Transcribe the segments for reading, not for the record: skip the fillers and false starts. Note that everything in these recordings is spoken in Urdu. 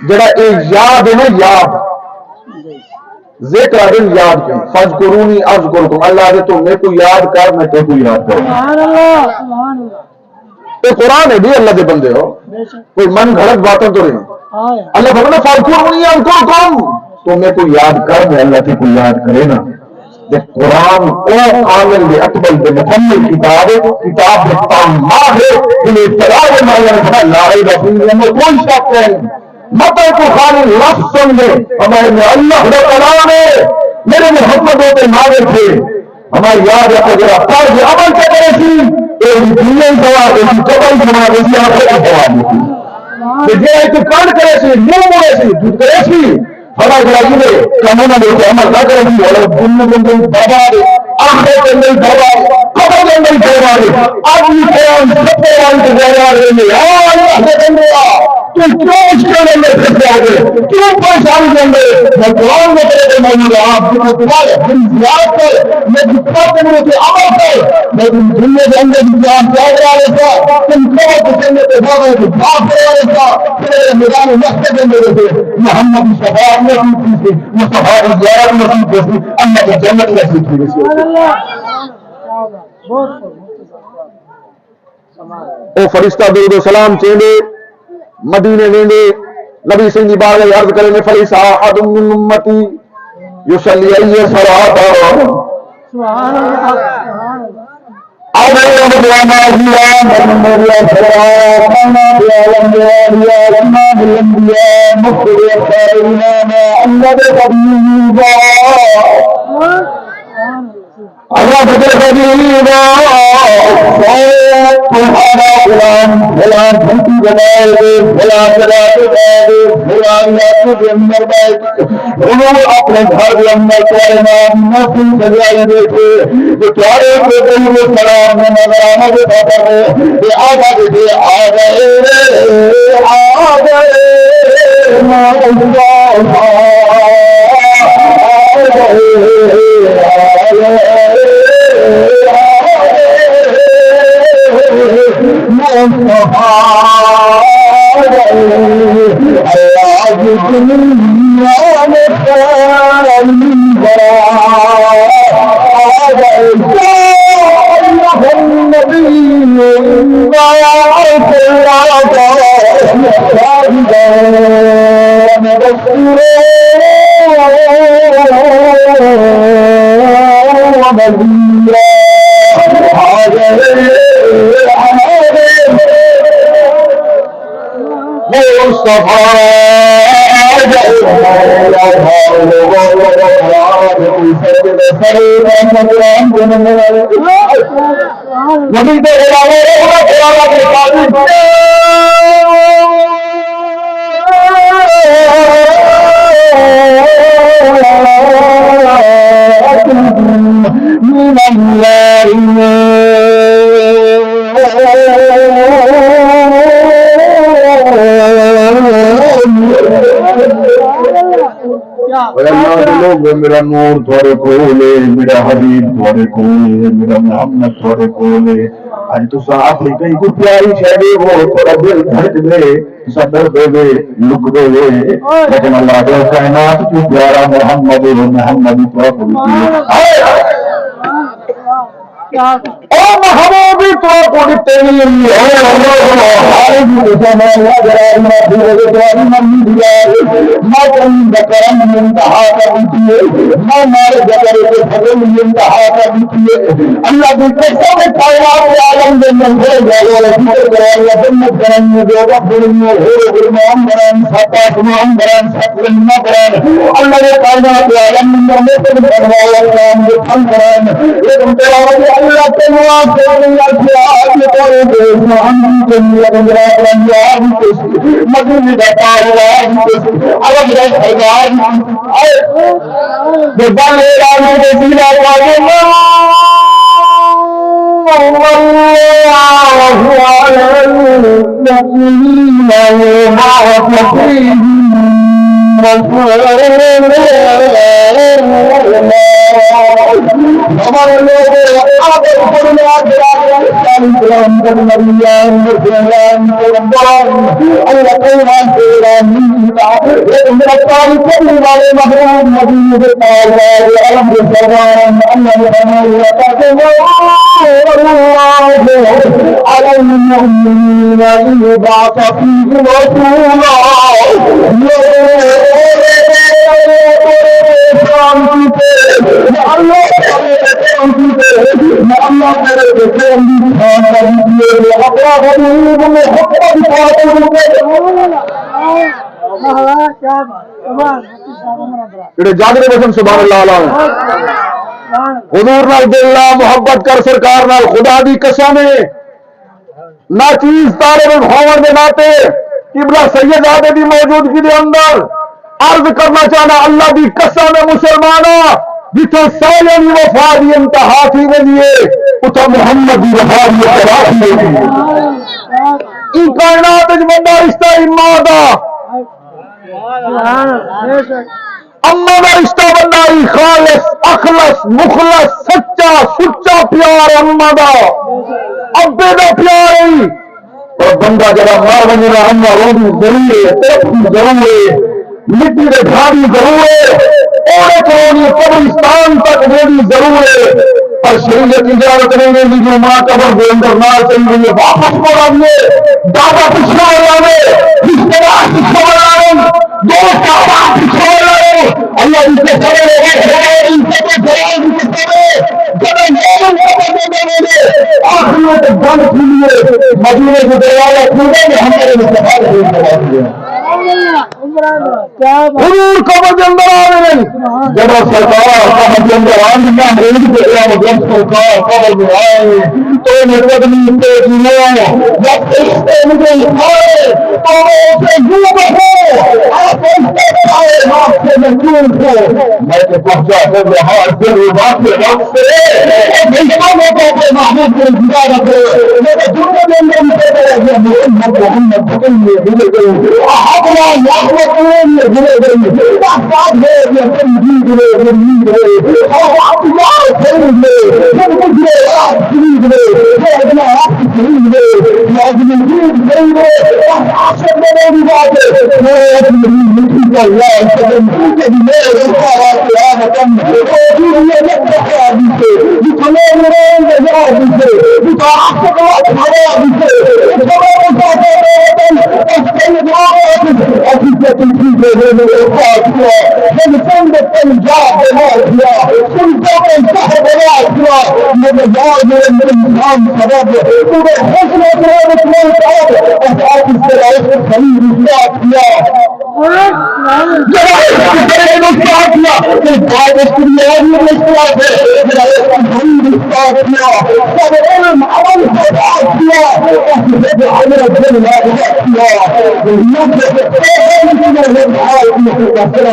جڑا اے یاد ہے نا، یاد ذکر دل یاد کی فذکرونی اذکرکم، اللہ دے تو میں کو یاد کر میں تے کو یاد کروں. سبحان اللہ سبحان اللہ. یہ قرآن ہے بھی اللہ دے بندے ہو، کوئی من گھڑت باتیں تو نہیں. اللہ فرماتا فذکرونی اذکرکم، تو میں کو یاد کر میں اللہ تے کو یاد کرے نا. قرآن کو کامل دے اکمل دے مکمل کتاب ہے، کتاب دے تمام ہے، انہیں ابتدا دے معنی لا ریب فیہ میں کوئی شک نہیں. مت کو خالی لفظ سمجھے ہمارے میں اللہ کا کلام ہے، میرے محمد ہوتے نازل تھے. ہماری یاد ہے کہ فرض عمل کیا کرے سی ایک دنیا جواب ہے، قبل جواب ہے، آخرت جواب ہے. جے تو کان کرے سی منہ موڑے سی جھوٹ کرے سی ہمارا جڑا قانون میں عمل نہ کرے سی اور دنیا میں برباد آخرت کے اندر برباد قبر کے اندر برباد. آدمی قرآن سب قرآن کے ذریعے میں اللہ کے بندے تو کیوں اس کے اندر پھنسے آگے، کیوں پریشانی کے اندر میں قرآن میں کرے موجود ہے. آپ جو تمہارے دن زیاد کر میں جتنا تمہیں سے عمل کر میں تم دنیا کے اندر جان جاگ رہا رہتا تم قبر کے اندر پہ بھاگے تو بھاگ رہا رہتا پھر میدان وقت کے اندر سے محمد شفاعت نصیب کی تھی، مصطفیٰ کی زیارت نصیب کی تھی، اللہ کی جنت نصیب کی تھی. او فرشتہ درود و سلام چیندے مدینے ویندے نبی سنگھ بارے عرض کریں گے فلیس احد من امتی یصلی علیہ صلاۃ سبحان اللہ. اللہ بدر خدیبا تمہارا غلام فلان گھنٹی بنائے گے، فلان جگہ بنائے گے، فلان علاقے کے اندر انہوں اپنے گھر کے اندر تمہارے نام محفوظ سجائی دیکھے جو تمہارے کے دل میں سلام میں نظر آنا کے خاطر ہے یہ آگا دیکھے آ گئے میرا نور تھوڑے کولے، میرا حبیب تھوڑے کولے، میرا محمد تھوڑے کولے. اج تو صاحب کئی کو پیاری شہری ہو تھوڑا دل دھڑک دے صدر دے دے لک دے دے لیکن اللہ کے کائنات کی پیارا محمد محمد محبوبی تو کوئی تیری ہمارے لوگ جاگرے بسم سبحان اللہ علیہ حضور نال دل محبت کر سرکار نال خدا دی قسم نہ چیز طالب ہون دے ناتے قبلہ سید آدھے دی موجودگی دے اندر عرض کرنا چاہنا اللہ دی قسم مسلمانہ جتھے سالے دی وفا دی انتہا تھی ویے اتھا محمد دی وفا دی انتہا تھی ویے ای کائنات وچ بندہ رشتہ اماں دا اماں دا رشتہ بندہ ای خالص اخلص مخلص سچا سچا پیار اماں دا ابے دا پیار ای اور بندہ جڑا مار ونجنا اماں روندی ضرور ہے تڑپتی ضرور ہے مٹی دے بھاری ضرور ہے اوڑے کھونی قبرستان تک ویڑی ضرور ہے پر شریعت اجازت نہیں دے جو ماں قبر دے اندر نہ چلی گئی واپس کو آئیے دادا پچھا ہو جاوے رشتے دار پچھا ہو جاوے دوست احباب پچھا ہو جاوے اللہ ان سے کرے ان سے کرے ان سے کرے جب مومن قبر دے دے آخرت بند کھلیے مدینے کے دروازے کھلے ہمارے مصطفیٰ نے دیا حضور قبر کے اندر آنے نہیں جب سرکار قبر کے اندر آنے نہ ریڈ کے جب سرکار قبر میں آئے تو نروت نہیں تے جینے جب اسے مجھے اٹھائے تو اسے یوں بہو آپ اسے کھائے آپ سے مجبور ہو میں نے پہنچا کر رہا دل بات سے وقت سے میشانوں کو اپنے محبوب کو انتظار رکھے میرے دنیا میں اندر مجھے محمد بکل میں ملے گئے اپنا محمد میں ملے گئے بات بات ہے یہ تنجید ہے تنجید ہے اور آپ یار خرید لے جب مجھے آپ خرید لے میں اپنا آپ خرید لے لازم خرید نہیں لے آپ سے میری بات ہے میں اپنی مٹی کا یار کروں کہ میرے رسالہ کے آمدن اور یہ لگتا ہے آدھی سے جتنے میرے نظر سے جتا آپ سے بات بھرے آدھی سے جتنے مسافر میرے حقیقت کی جو میرے پاس ہوا جب سند پنجاب بنا دیا سلطہ شہر بنا دیا میرے یار میرے انسان سبب پورے حسن قرآن میں صاحب اور آپ اس طرح سے خلیر اصلاح کیا جب اس طرح اصلاح کیا کہ بعد اس کی نیاری میں اصلاح ہے جب اس کی خلیر اصلاح کیا سب علم عمل اصلاح کیا اور جب عمل جل لا کیا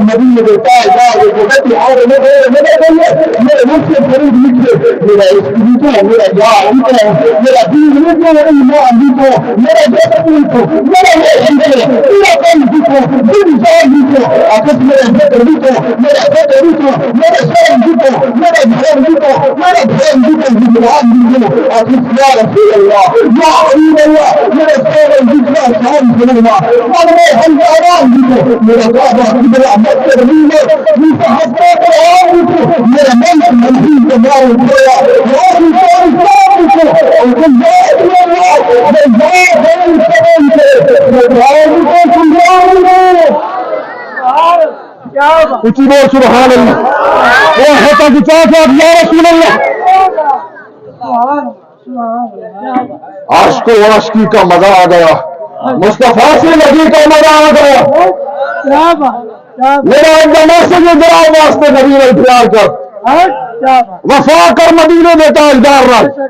مدینے کے تاج میرے مجھ سے قریب لکھے میرا اسکریٹو میرا یار میرا دین لکھو ایمان لکھو میرا جسم لکھو میرا میرا کم لکھو دن جان لکھو آپس میرا ذکر لکھو میرا ذکر لکھو میرا شرم لکھو میرا گھر لکھو میرا گھر لکھو جنوان لکھو آپس یا رسول اللہ یا حبیب اللہ میرے سورے لکھنا شام کرنا میں ہزاران لکھو میرا بابا میرا مکر لکھو میرا ہفتہ قرآن لکھو میرا من منزل کے مارو گیا روزی سوری سوری لکھو اور کل بات میں بات بڑی سبن سے میں بھائی کو سنجھاؤں اچھی بول سبحان اللہ وہ ہوتا کہ چاہتا یا رسول اللہ عاشق و عاشقی کا مزہ آ گیا مصطفیٰ سے نبی کا مزہ آ گیا میرا اندر سے جو دراؤ واسطے نبی نے پیار کر وفا کر مدینے میں تاجدار رہ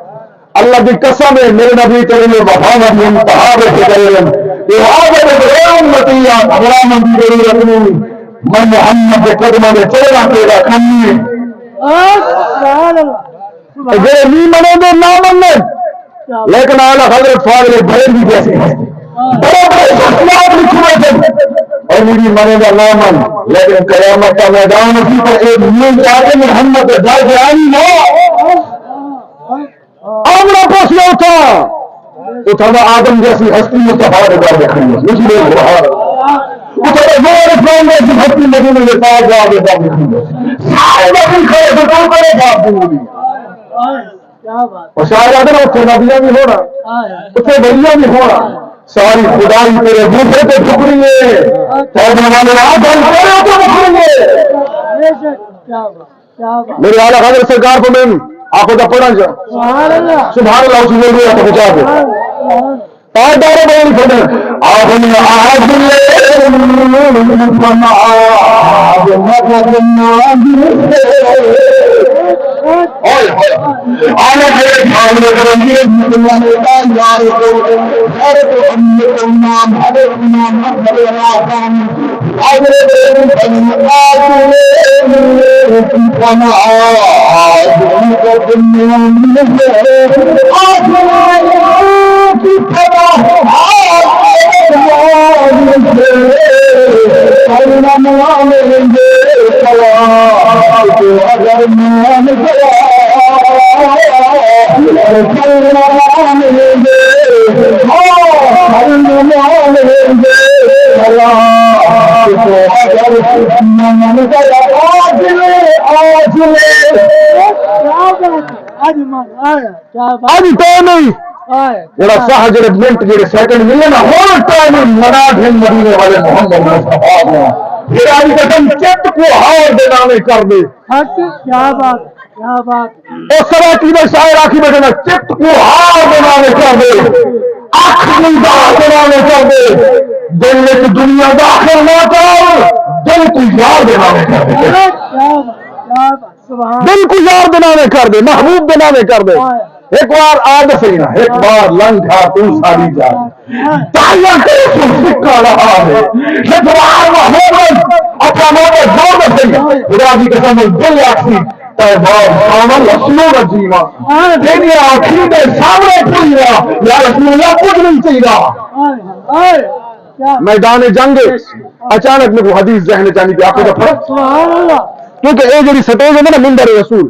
اللہ کی قسم ہے میرے نبی کریم وفا میں منتہا میں کریم یہ عادت ہے امتیہ بڑا مندی بڑی رکھنی میں محمد کے قدمہ میں چلنا تیرا کھنی اگر نہیں منے دے نہ منے لیکن اعلیٰ حضرت فاضل بھائی بھی جیسے ہیں بڑے بڑے شخصیات لکھے تھے اور میری مرے گا نامن لیکن قیامت کا میدان اسی پر ایک نیل جاتے محمد جا کے آئی ہو آمنا پوچھنا تھا تو تھا آدم جیسی ہستی مصطفیٰ رضا دیکھیں گے اس لیے بہار اتنے زور اسلام جیسی ہستی مدینے کے پاس جا کے دیکھیں گے سارے نبی کھڑے سے کام کرے باپ زندگی اور شاید آدھر اتنے نبیاں بھی ہو رہا اتنے بلیاں بھی ہو رہا ساری خدائی تیرے دوسرے پہ جھک رہی ہے توبہ والے آدم تیرے پہ جھک رہی ہے میرے اعلیٰ حضرت سرکار کو میں آپ کو پڑھا جا سبحان اللہ اسی بول رہے ہیں پہنچا دے پانچ دارے بڑھنی پڑھنے آپ نے آج لے جڑا صح جڑے منٹ جڑے سیکنڈ ملے نا ہر ٹائم منا دھن مدینے والے محمد مصطفیٰ کو پھر آج قسم چت کو ہار دے نامے کر دے کیا بات اس طرح کی میں شاعر آخی بیٹھے نا چت کو ہار دے نامے کر دے آنکھ نگاہ دے نامے کر دے دل میں دنیا داخل نہ کر دل کو یار دے نامے کر دے دل کو یار دے نامے کر دے محبوب دے نامے کر دے ایک بار آج صحیح نا ایک بار لنگ تھا تو ساری جان تالیاں کے سکا رہا ہے ایک بار محمد اپنا موقع زور میں صحیح خدا کی قسم دل آکسی تیبار سامن رسولوں کا جیوا تیری آنکھی میں سامنے پوئیوا یا رسول اللہ کچھ نہیں چاہیے میدان جنگ اچانک میں وہ حدیث ذہن چاہنی پہ آپ کو فرق کیونکہ اے جڑی سٹیج ہے نا منبر رسول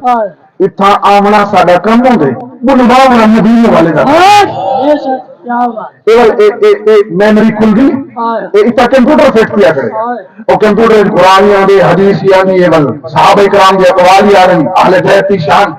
اتھا آمنا ساڈا کم ہوندے وہ نبھاونا مدینے والے دا میموری کھل گئی اتنا کمپیوٹر فٹ کیا کرے اور کمپیوٹر قرآن آدھے حدیث یعنی صحابہ کرام کے اقوال آ رہے اہل بیت کی شان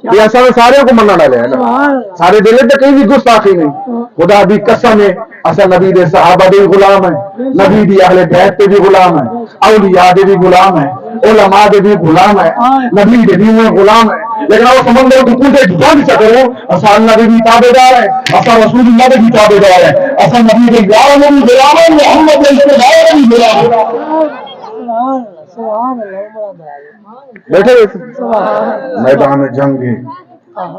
یہ ایسا سارے کو مننا ڈالے ہے نا سارے دل پہ کہیں بھی گستاخی نہیں خدا دی قسم ہے اصل نبی دے صحابہ بھی غلام ہے نبی دی اہل بیت پہ بھی غلام ہے اولیاء دے بھی غلام ہے علماء دے بھی غلام ہے نبی دے بھی غلام ہے لیکن وہ سمندر کو پوچھے جان سکو اصل نبی بھی تابعدار ہے اصل رسول اللہ بھی تابعدار ہے اصل نبی کے یار میں بھی غلام ہے محمد کے دائرے میں بھی غلام ہے بیٹھے میدان جنگ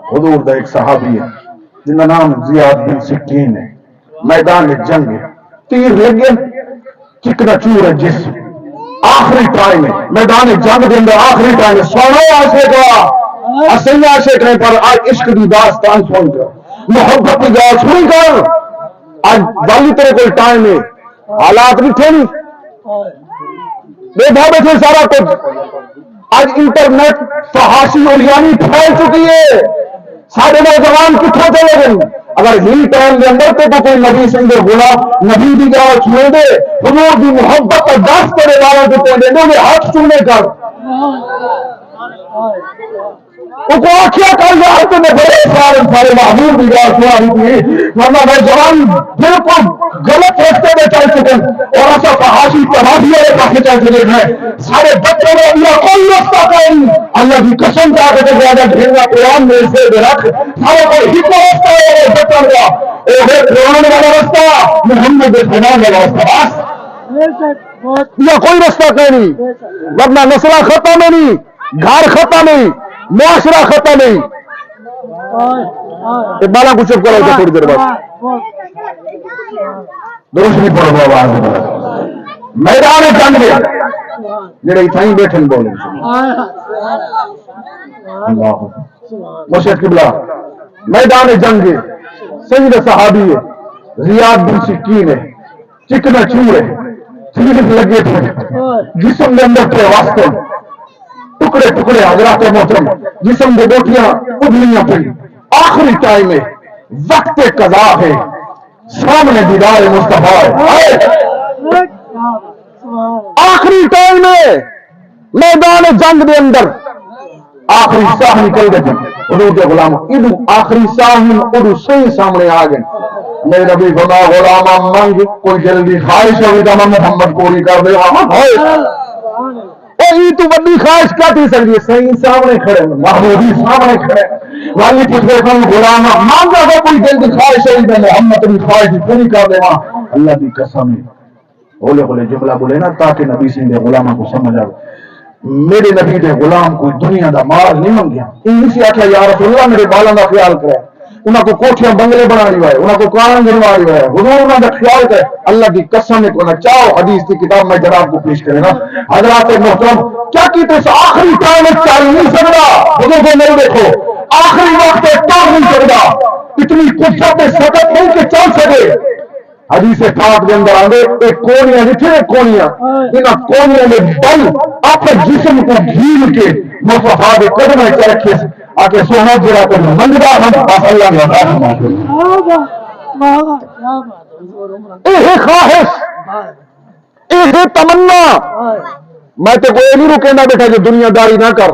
حضور دا ایک صحابی ہے جن کا نام زیاد بن سکین ہے میدان جنگ تیر لگے چکنا چور ہے جسم آخری ٹائم ہے میدان جنگ دے اندر آخری ٹائم ہے سونا عاشق کا اصل عاشق نہیں پر آج عشق دی داستان سن کر محبت کی بات سن کر آج والی تیرے کوئی ٹائم ہے حالات بھی تھے نہیں بے بھابے تھے سارا کچھ آج انٹرنیٹ فحاشی اور یعنی پھیل چکی ہے سارے نوجوان کتنا چلے گئے اگر ہی ٹائم کے اندر تو کوئی نبی سنگھ غلام نبی دی جاؤ چھوڑ دے حضور دی محبت اور دس کرے والوں کو دے دے ہاتھ چومنے کر وہ کو آخیا کر یار تو میں بڑے سارے محبوب کی بات سنا رہی تھی ورنہ میں جوان بالکل غلط راستے میں چل چکے اور ایسا فحاشی تباہی والے پاسے چل چکے ہیں سارے بچوں میں اللہ کوئی راستہ نہیں اللہ کی قسم کا کے زیادہ ڈھیرا قرآن میں سے رکھ سارے کوئی ہی راستہ ہے بچوں کا وہ قرآن والا راستہ محمد سلام والا راستہ یا کوئی راستہ نہیں ورنہ نسلہ ختم نہیں گھر ختم نہیں معاشرہ ختم نہیں بالا کچھ چپ کرو تھوڑی دیر بعد درست نہیں پڑھو آواز میدان جنگ میں جڑے اتھائی بیٹھے بولے مرشد قبلہ میدان جنگ سید صحابی ہے زیاد بن سکین ہے چکنے چوڑے سیلف لگے تھے جسم کے اندر تھے واسطے ٹکڑے ٹکڑے حضرات محترم جسم کے بوٹیاں ادلیاں پڑی آخری ٹائم میں وقت قضا ہے سامنے دیدار مصطفیٰ ہے آخری ٹائم میں میدان جنگ دے اندر آخری ساہ نکل گئے حضور کے غلام ادو آخری ساہ ادو صحیح سامنے آ گئے میرے نبی خدا غلامہ منگ کوئی جلدی خواہش ہوئی تو میں محمد پوری کر دے تو بڑی خواہش کیا تھی سکتی ہے صحیح سامنے کھڑے محمودی سامنے کھڑے والی پوچھے غلامہ مانگا تو کوئی جلدی خواہش ہوئی تو محمد کی خواہش پوری کر دے اللہ کی قسم ہے بولے بولے جملہ بولے نا تاکہ نبی سے غلامہ کو سمجھ آئے میرے نبی دے غلام کوئی دنیا دا مال نہیں منگیا انہی سے آکھا یا رسول اللہ میرے بالاں دا خیال کرے انہاں کو کوٹھیاں بنگلے بنا لی ہوئے انہاں کو کان گنوا لی ہوئے حضور انہاں دا خیال کرے اللہ کی قسم کو نہ چاہو حدیث کی کتاب میں جناب کو پیش کرے نا حضرات محترم کیا کیتے اس آخری ٹائم چل نہیں سکتا حضور کو نہیں دیکھو آخری وقت ٹال نہیں سکتا اتنی قدرت سکت نہیں کہ چل سکے حدیث پاک کے اندر آگے ایک کونیاں جتنے کونیاں انہاں کونیاں میں بل اپنے جسم کو گھیل کے مصطفیٰ کے قدمیں چ رکھے آکے سونا جرا کر منگا ہم بس اللہ نے عطا اے خواہش اے تمنا میں تو کوئی نہیں رکے نہ بیٹھا جو دنیا داری نہ کر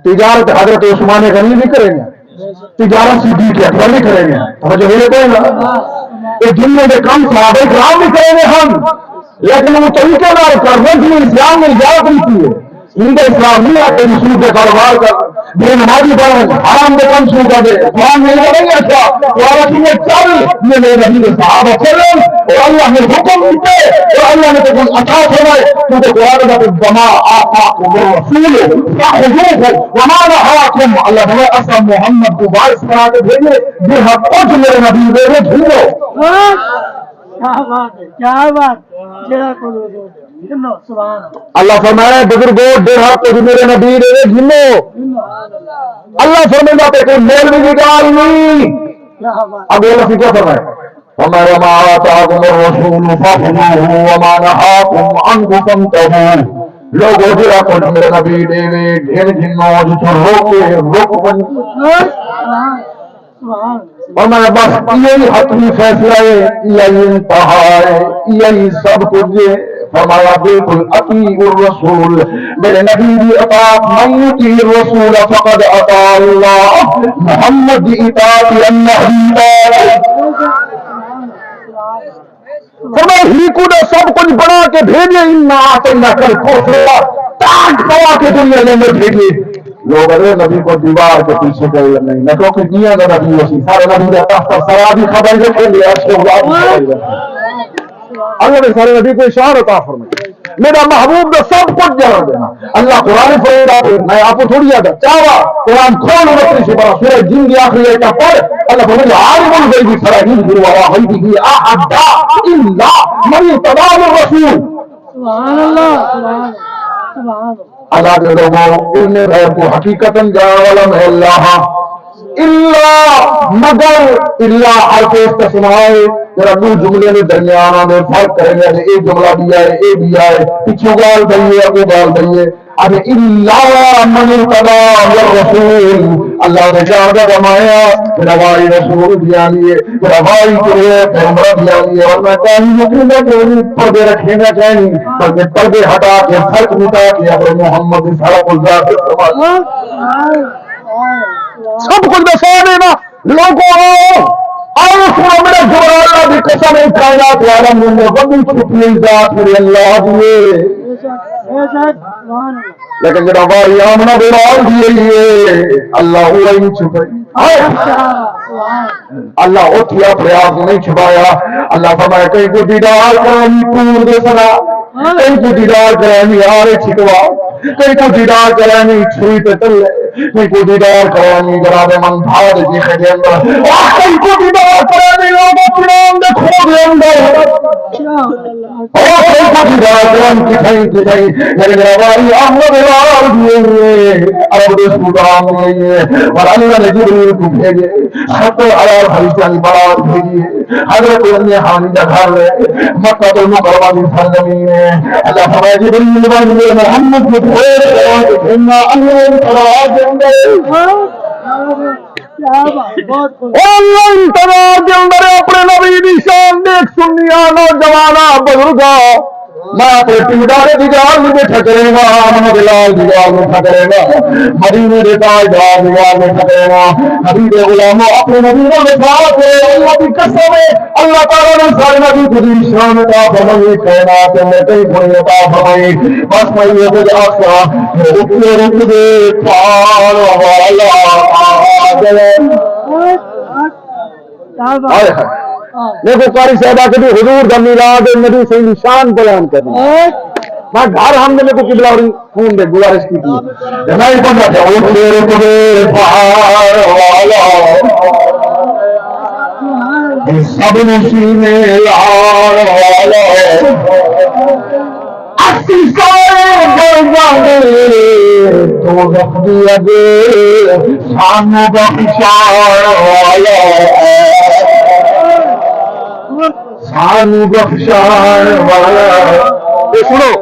تجارت حضرت عثمان غنی نہیں کریں گے تجارت صدیق اکبر نہیں کریں گے توجہ میرے کوئی نا یہ دنیا کے کام صحابہ کرام نہیں کریں گے ہم لیکن وہ طریقے نہ کر رہے اسلام نے اجازت نہیں کی ہے ان کا اسلام نہیں آتے رسول کے کاروبار کا بے نمازی بڑھ حرام کے کم شروع کر دے قرآن نہیں کریں گے اچھا قرآن کی یہ چل یہ میرے نبی کے صحابہ چلے اور اللہ نے حکم دیتے اور اللہ نے تو عطا فرمائے کیونکہ قرآن کا وما آتاکم الرسول فخذوه وما نهاکم اللہ نے اصلا محمد کو وارث بنا کے بھیجے بے حق کچھ میرے نبی میرے ڈھونڈو کیا بات اللہ فرمایا بزرگوں ڈیڑھ ہاتھ میرے نبی رے گھنو اللہ فرمائے پہ کوئی میل بھی نکال نہیں اب یہ لفظ کیا فرمائے ہمارا ما آتاکم الرسول فخذوه وما نهاکم عنہ فانتہوا لوگوں جرا کچھ میرے نبی دے ڈھیر گھنو جتو روکے روک بنی اور میں بس یہی حتمی فیصلہ ہے یہی انتہا ہے یہی سب کچھ ہے فرمایا بالکل اطیع الرسول میرے نبی بھی اطاعت من یطیع الرسول فقد اطاع اللہ محمد اطاعت اللہ فرمایا ہی کو نے سب کچھ بنا کے بھیجے انا اعطیناک الکوثر تاج پوا کے دنیا میں بھیجے لوگ اگر نبی کو دیوار کے پیچھے گئے نہیں نہ تو کہ دنیا کا نبی اسی سارے نبی کا تحت سرابی خبر رکھیں گے اللہ نے سارے نبی کو اشارہ عطا فرمایا میرا محبوب نے سب کچھ جان دینا اللہ قرآن فرماتا میں آپ کو تھوڑی یاد ہے چاہوا قرآن کھول مطلب سے بڑا سورہ جن کی آخری آیت پڑھ اللہ فرماتا عالم الغیب فلا یظہر علی غیبہ احد الا من ارتضی من رسول سبحان اللہ سبحان اللہ اللہ کے لوگوں ان غیب کو حقیقتاً جانا والا میں اللہ اللہ مگر اللہ حرف استثناء ذرا دو جملے میں درمیان میں فرق کریں گے ایک جملہ بھی آئے اے بھی آئے پیچھے گال دئیے اگو گال دئیے اب اللہ من ارتضی الرسول اللہ نے جاگا فرمایا روائی رسول بھی آنیے روائی کرے پیغمبر بھی آنیے اور میں چاہیے مکرمہ کہ پردے رکھیں گا چاہیے بلکہ پردے ہٹا کے فرق مٹا کے اب محمد صلی اللہ علیہ وسلم سب کچھ بسا دینا لوگوں آؤ سنو میرے جبرائیل اللہ بھی قسم کائنات والا مجھے بڑی چھپی ذات میرے اللہ دیے لیکن جب ہماری آمنہ بلال دیئے اللہ ہوا ہی چھپائی اللہ اتھیا پریاس نہیں چھپایا اللہ فرمایا کہیں کو دیدار کرانی پور دے سنا کہیں کو دیدار کرانی آرے چھکوا کہیں کو دیدار کرانی چھوئی پہ تلے نہیں کو دیدار کرانی جناب من بھاد جی خدے اندر آخر کو دیدار کرانی لوگوں پرام دے کھو دے اندر آخر کو دیدار کرانی کی تھئی لیکن رواری احمد لال دیئے عرب دے سودان دیئے اور اللہ نے جبریل کو بھیجے حتی عرب حریچانی برات بھیجیے حضرت ابن حانی دا گھر ہے مکہ المکرمہ کی سرزمین ہے اللہ فرمائے جبریل بن محمد کو بھیج انہا اللہ انتراج اندر اللہ انتراج اندر اپنے نبی دی شان دیکھ سنیا نوجوانا بزرگا میں اپنے پیدارے دیگار میں بیٹھا کرے گا محمد لال دیگار میں بیٹھا کرے گا مدینے دے تاجدار دیگار میں بیٹھا کرے گا حبیب غلاموں اپنے نبی نے بتا کے اللہ کی قسم ہے اللہ تعالیٰ نے سارے نبی کو دی شان عطا فرمائی کائنات میں کئی بڑی عطا فرمائی بس میں یہ کچھ آسا رک دے پار والا آئے دیکھو قاری صاحبہ کبھی حضور دا میلاد نبی سے نشان بیان کرنا میں گھر ہم نے کو قبلہ اور خون دے گزارش کی تھی نہیں پڑھنا تھا وہ تیرے پہاڑ والا سب نشینے لار والا اسی سارے گردانے تو رکھ دیا گے شان بخشار والا شان بخشار والا سنو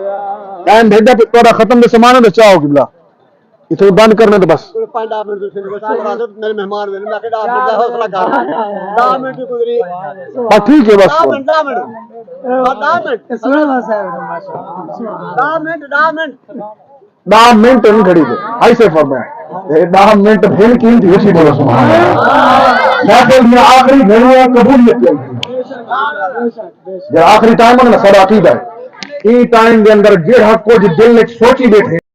ٹائم بھیجا تھوڑا ختم دے سمانا تو چاہو قبلہ یہ تو بند کرنا تو بس میرے مہمان میں حوصلہ کر ٹھیک ہے بس 10 منٹ نہیں کھڑی تھے ایسے فرمایا 10 منٹ پھر کی تھی اسی بولو سبحان اللہ میں آخری گھڑیاں قبولیت جب آخری ٹائم ہے نا سب عقیدہ ہے ای ٹائم دے اندر جڑا کچھ دل وچ سوچی بیٹھے